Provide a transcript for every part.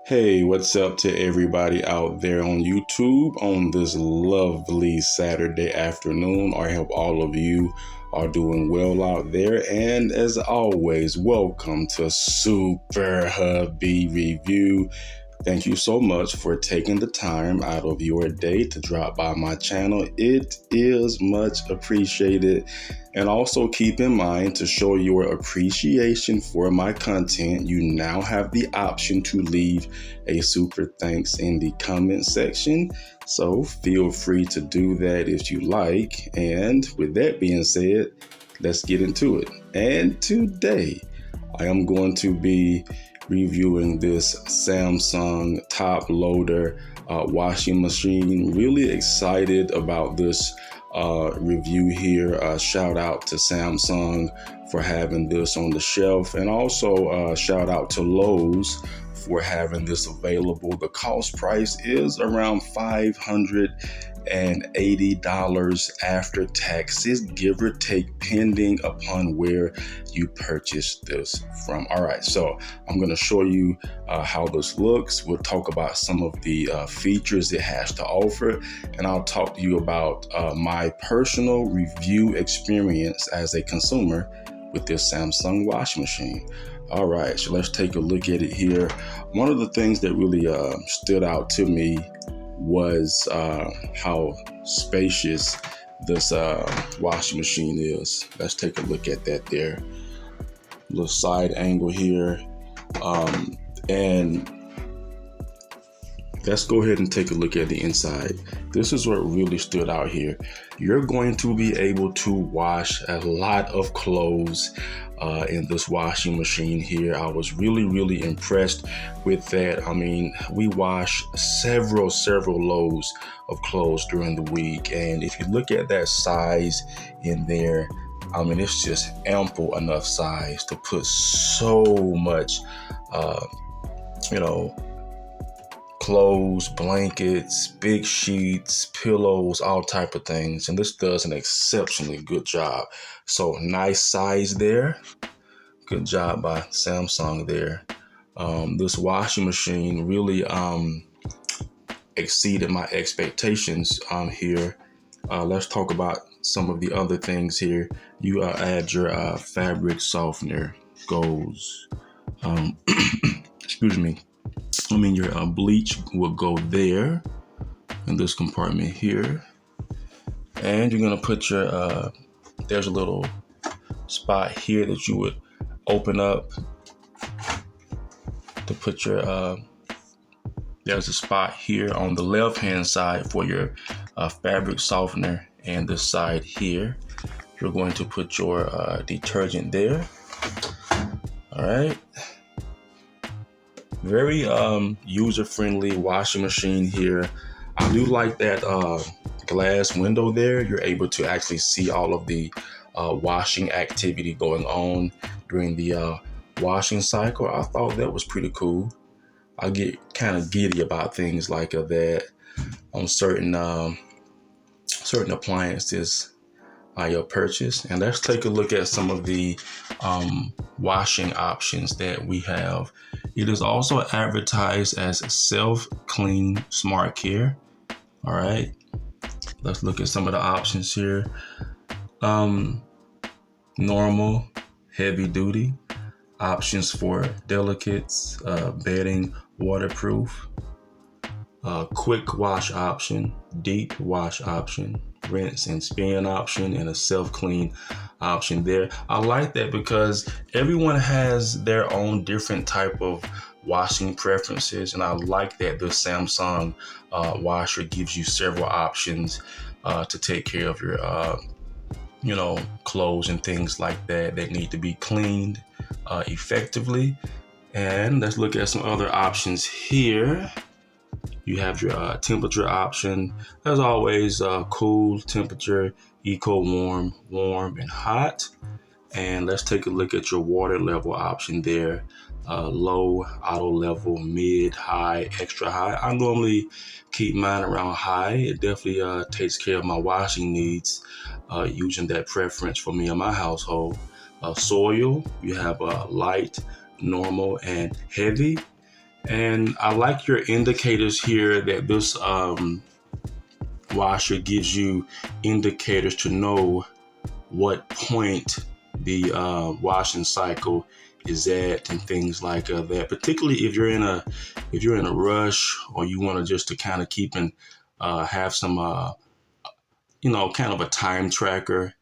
Hey, what's up to everybody out there on YouTube on this lovely Saturday afternoon? I hope all of you are doing well out there. And as always, welcome to Super Hubby Review. Thank you so much for taking the time out of your day to drop by my channel. It is much appreciated. And also keep in mind, to show your appreciation for my content, you now have the option to leave a super thanks in the comment section. So feel free to do that if you like. And with that being said, let's get into it. And today I am going to be reviewing this Samsung top loader washing machine. Really excited about this review here. Shout out to Samsung for having this on the shelf, and also shout out to Lowe's for having this available. The cost price is around $580 after taxes, give or take, pending upon where you purchase this from. All right, so I'm going to show you how this looks. We'll talk about some of the features it has to offer, and I'll talk to you about my personal review experience as a consumer with this Samsung washing machine. All right, so let's take a look at it here. One of the things that really stood out to me was how spacious this washing machine is. Let's take a look at that there. Little side angle here. And let's go ahead and take a look at the inside. This is what really stood out here. You're going to be able to wash a lot of clothes in this washing machine here. I was really impressed with that. I mean, we wash several loads of clothes during the week, and if you look at that size in there, I mean, it's just ample enough size to put so much clothes, blankets, big sheets, pillows, all type of things. And this does an exceptionally good job. So nice size there. Good job by Samsung there. This washing machine really exceeded my expectations here. Let's talk about some of the other things here. You add your fabric softener goes. Excuse me. I mean, your bleach will go there in this compartment here. And you're going to put your, there's a little spot here that you would open up to put your, there's a spot here on the left-hand side for your fabric softener, and this side here, you're going to put your detergent there. All right. Very user-friendly washing machine here. I do like that glass window there. You're able to actually see all of the washing activity going on during the washing cycle. I thought that was pretty cool. I get kind of giddy about things like that on certain appliances I purchase. And let's take a look at some of the washing options that we have. It is also advertised as self-clean smart care. All right, let's look at some of the options here. Normal, heavy duty, options for delicates, bedding, waterproof, quick wash option, deep wash option, rinse and spin option, and a self-clean option there. I like that because everyone has their own different type of washing preferences, and I like that the Samsung washer gives you several options to take care of your clothes and things like that need to be cleaned effectively. And let's look at some other options here. You have your temperature option. As always, cool temperature, eco warm, warm, and hot. And let's take a look at your water level option there. Low, auto level, mid, high, extra high. I normally keep mine around high. It definitely takes care of my washing needs using that preference for me and my household. Soil, you have light, normal, and heavy. And I like your indicators here that this washer gives you indicators to know what point the washing cycle is at and things like that. Particularly if you're in a rush, or you want to just to kind of keep and have some kind of a time tracker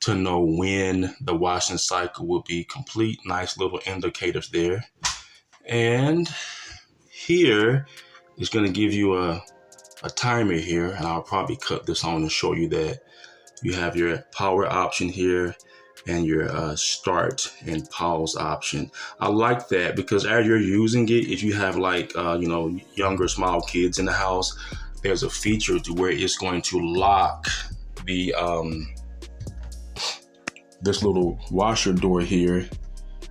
to know when the washing cycle will be complete. Nice little indicators there. And here is going to give you a timer here, and I'll probably cut this on and show you that you have your power option here and your start and pause option. I like that because as you're using it, if you have like younger small kids in the house, there's a feature to where it's going to lock the this little washer door here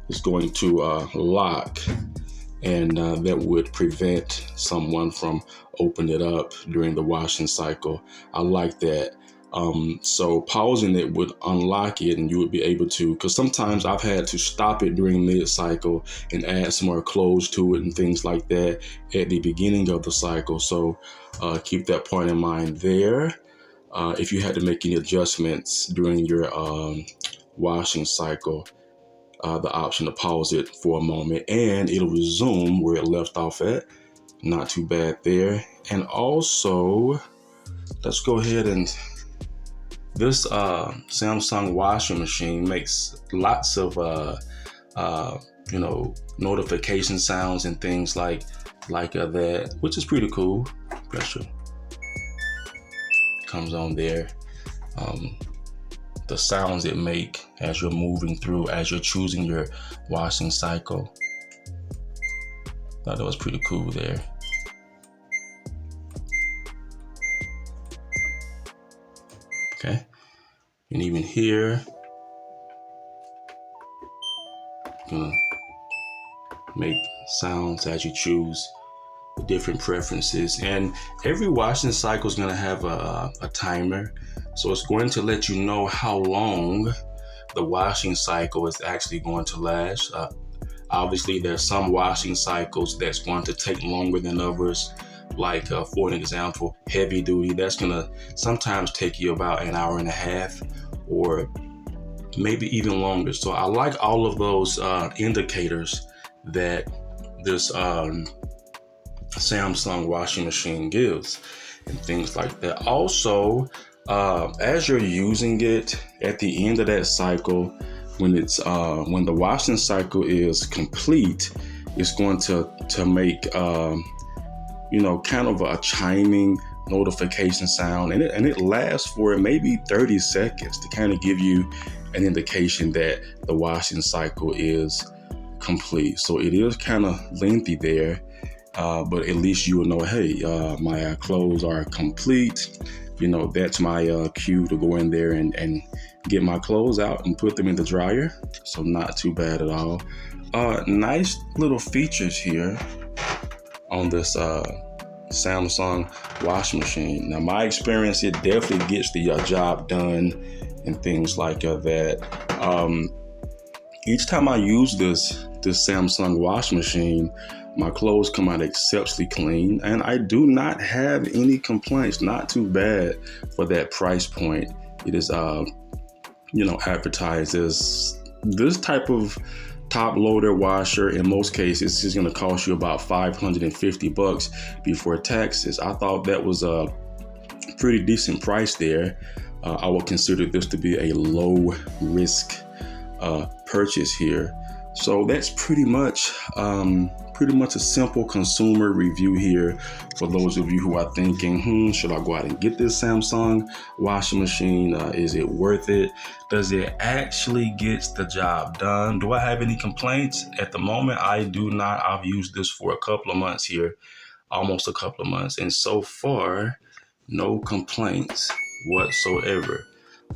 is going to lock, and that would prevent someone from opening it up during the washing cycle. I like that. So pausing it would unlock it, and you would be able to, because sometimes I've had to stop it during mid-cycle and add some more clothes to it and things like that at the beginning of the cycle. So keep that point in mind there. If you had to make any adjustments during your washing cycle, the option to pause it for a moment and it'll resume where it left off at. Not too bad there. And also, let's go ahead and this Samsung washing machine makes lots of notification sounds and things like that, which is pretty cool. Pressure comes on there. The sounds it make as you're moving through, as you're choosing your washing cycle. Thought that was pretty cool there. Okay, and even here, gonna make sounds as you choose the different preferences. And every washing cycle is gonna have a timer, so it's going to let you know how long the washing cycle is actually going to last. Obviously, there's some washing cycles that's going to take longer than others. Like for an example, heavy duty, that's gonna sometimes take you about an hour and a half or maybe even longer. So I like all of those indicators that this Samsung washing machine gives and things like that. Also, as you're using it at the end of that cycle, when the washing cycle is complete, it's going to make kind of a chiming notification sound, and it lasts for maybe 30 seconds to kind of give you an indication that the washing cycle is complete. So it is kind of lengthy there, but at least you will know, hey, my clothes are complete. That's my cue to go in there and get my clothes out and put them in the dryer. So not too bad at all. Nice little features here on this Samsung washing machine. Now, my experience, it definitely gets the job done and things like that. Each time I use this Samsung washing machine, my clothes come out exceptionally clean, and I do not have any complaints. Not too bad for that price point. It is, advertised as this type of top loader washer. In most cases, it's going to cost you about $550 before taxes. I thought that was a pretty decent price there. I would consider this to be a low risk purchase here. So that's pretty much a simple consumer review here for those of you who are thinking, should I go out and get this Samsung washing machine? Is it worth it? Does it actually get the job done? Do I have any complaints? At the moment, I do not. I've used this for a couple of months here, almost a couple of months, and so far, no complaints whatsoever.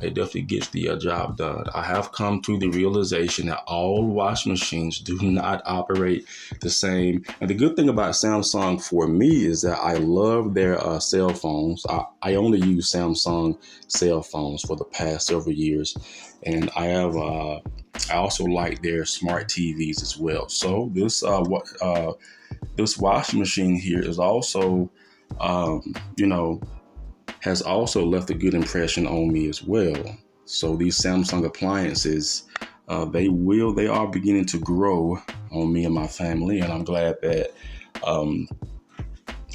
It definitely gets the job done. I have come to the realization that all washing machines do not operate the same. And the good thing about Samsung for me is that I love their cell phones. I only use Samsung cell phones for the past several years. And I also like their smart TVs as well. So this washing machine here is also, you know, has also left a good impression on me as well. So these Samsung appliances, they are beginning to grow on me and my family, and I'm glad that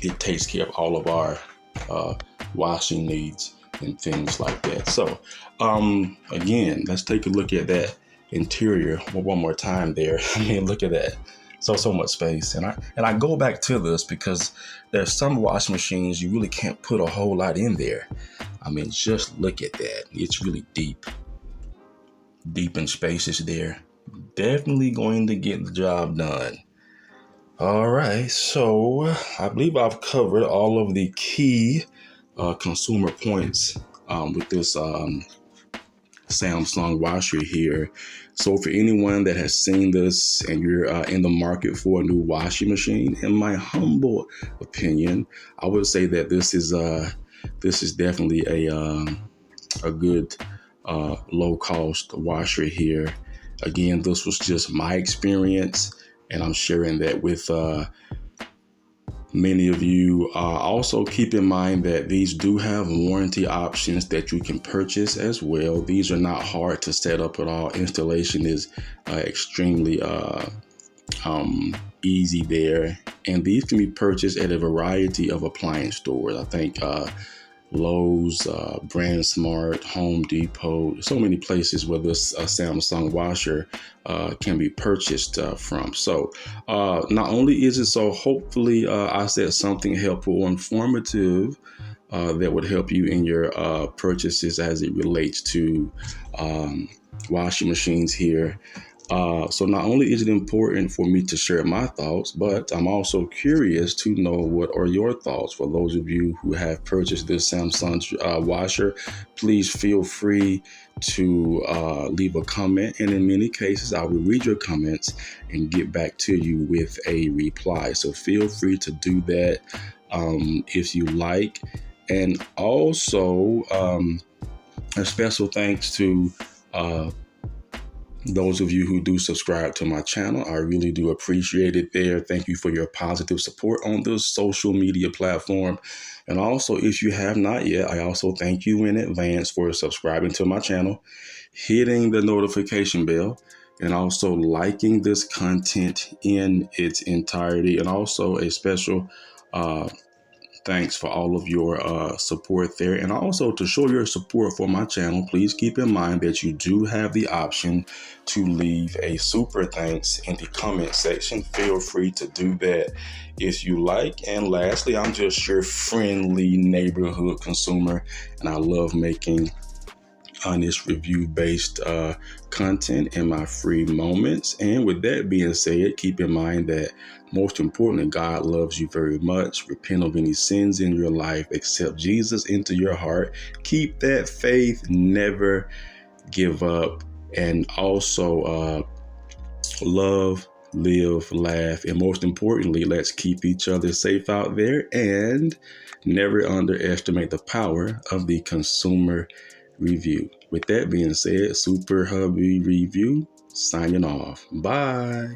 it takes care of all of our washing needs and things like that. So again, let's take a look at that interior one more time there. I mean, look at that. So much space. And I go back to this because there's some washing machines you really can't put a whole lot in there. I mean, just look at that. It's really deep and spacious there. Definitely going to get the job done. All right, so I believe I've covered all of the key consumer points with this Samsung washer here. So for anyone that has seen this and you're in the market for a new washing machine, in my humble opinion, I would say that this is definitely a good low cost washer here. Again, this was just my experience, and I'm sharing that with many of you. Also keep in mind that these do have warranty options that you can purchase as well. These are not hard to set up at all. Installation is extremely easy there. And these can be purchased at a variety of appliance stores. I think Lowe's, BrandSmart, Home Depot, so many places where this Samsung washer can be purchased from. So not only is it so, hopefully I said something helpful or informative that would help you in your purchases as it relates to washing machines here. So not only is it important for me to share my thoughts, but I'm also curious to know what are your thoughts. For those of you who have purchased this Samsung washer, please feel free to leave a comment. And in many cases, I will read your comments and get back to you with a reply. So feel free to do that if you like. And also a special thanks to those of you who do subscribe to my channel. I really do appreciate it there. Thank you for your positive support on this social media platform. And also, if you have not yet, I also thank you in advance for subscribing to my channel, hitting the notification bell, and also liking this content in its entirety. And also a special thanks for all of your support there. And also, to show your support for my channel, please keep in mind that you do have the option to leave a super thanks in the comment section. Feel free to do that if you like. And lastly, I'm just your friendly neighborhood consumer, and I love making honest review-based content in my free moments. And with that being said, keep in mind that most importantly, God loves you very much. Repent of any sins in your life. Accept Jesus into your heart. Keep that faith. Never give up. And also love, live, laugh, and most importantly, let's keep each other safe out there and never underestimate the power of the consumer review. With that being said, Super Hubby Review signing off. Bye.